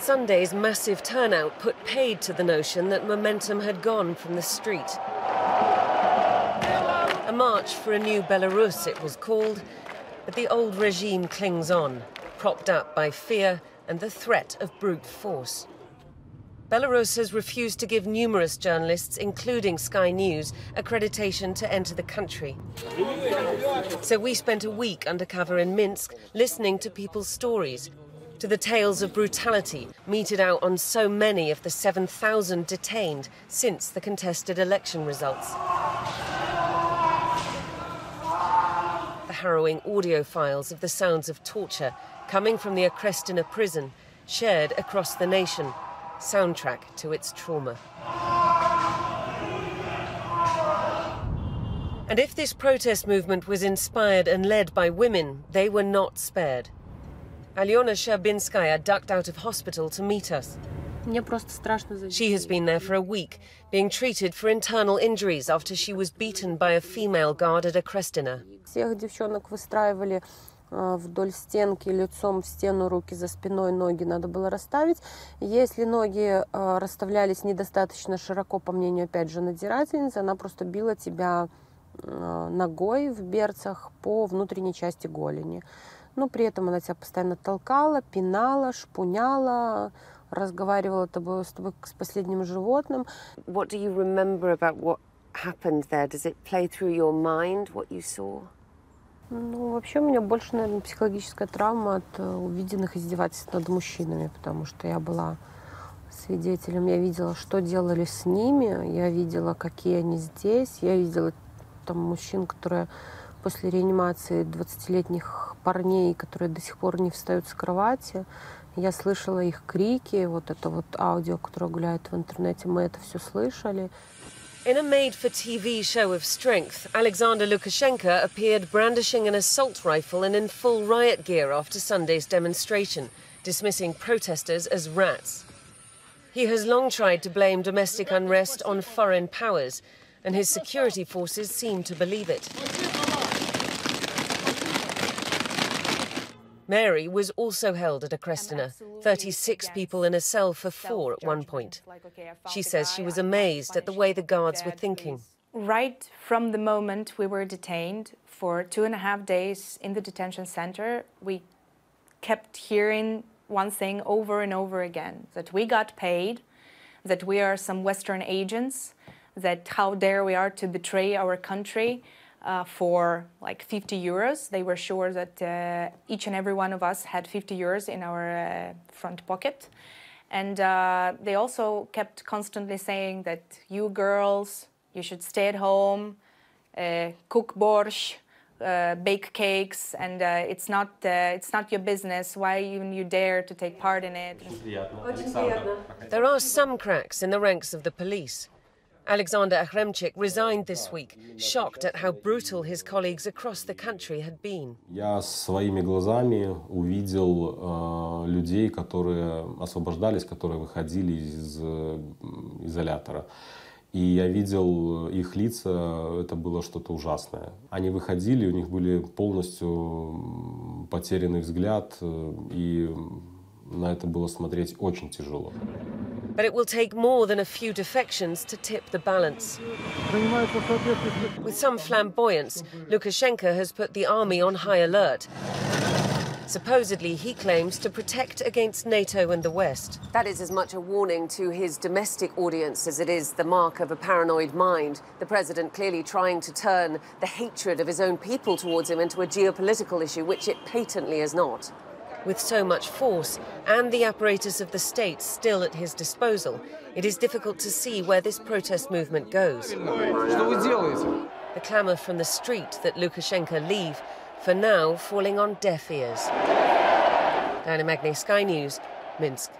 Sunday's massive turnout put paid to the notion that momentum had gone from the street. A march for a new Belarus, it was called, but the old regime clings on, propped up by fear and the threat of brute force. Belarus has refused to give numerous journalists, including Sky News, accreditation to enter the country. So we spent a week undercover in Minsk, listening to people's stories, to the tales of brutality meted out on so many of the 7,000 detained since the contested election results. The harrowing audio files of the sounds of torture coming from the Okrestina prison, shared across the nation, soundtrack to its trauma. And if this protest movement was inspired and led by women, they were not spared. Alyona Sherbinskaya ducked out of hospital to meet us. She has been there for a week, being treated for internal injuries after she was beaten by a female guard at Okrestina. Всех девчонок выстраивали вдоль стенки, лицом в стену, руки за спиной, ноги надо было расставить. Если ноги расставлялись недостаточно широко, по мнению, опять же, надзирательницы, она просто била тебя ногой в берцах по внутренней части голени. Но при этом она тебя постоянно толкала, пинала, шпуняла, разговаривала с тобой с последним животным. What do you remember about what happened there? Does it play through your mind what you saw? Ну, вообще у меня больше, наверное, психологическая травма от увиденных издевательств над мужчинами, потому что я была свидетелем, я видела, что делали с ними, я видела, какие они здесь, я видела там мужчин, которые после реанимации 20-летних парней, которые до сих пор не встают с кровати. Я слышала их крики, вот это вот аудио, которое гуляет в интернете, мы это все слышали. In a made-for-TV show of strength, Alexander Lukashenko appeared brandishing an assault rifle and in full riot gear after Sunday's demonstration, dismissing protesters as rats. He has long tried to blame domestic unrest on foreign powers, and his security forces seem to believe it. Mary was also held at Okrestina, 36 people in a cell for 4 at one point. She says she was amazed at the way the guards were thinking. Right from the moment we were detained for 2.5 days in the detention center, we kept hearing one thing over and over again, that we got paid, that we are some Western agents, that how dare we are to betray our country. For like 50 euros. They were sure that each and every one of us had 50 euros in our front pocket. And they also kept constantly saying that you girls, you should stay at home, cook borscht, bake cakes, and it's not your business. Why even you dare to take part in it? There are some cracks in the ranks of the police. Alexander Akhremchik resigned this week, shocked at how brutal his colleagues across the country had been. Я своими глазами увидел людей, которые освобождались, которые выходили из изолятора. И я видел их лица, это было что-то ужасное. Они выходили, у них были полностью потерянный взгляд, и на это было смотреть очень тяжело. But it will take more than a few defections to tip the balance. With some flamboyance, Lukashenko has put the army on high alert. Supposedly, he claims to protect against NATO and the West. That is as much a warning to his domestic audience as it is the mark of a paranoid mind. The president clearly trying to turn the hatred of his own people towards him into a geopolitical issue, which it patently is not. With so much force and the apparatus of the state still at his disposal, it is difficult to see where this protest movement goes. The clamour from the street that Lukashenko leave, for now falling on deaf ears. Diana Magni, Sky News, Minsk.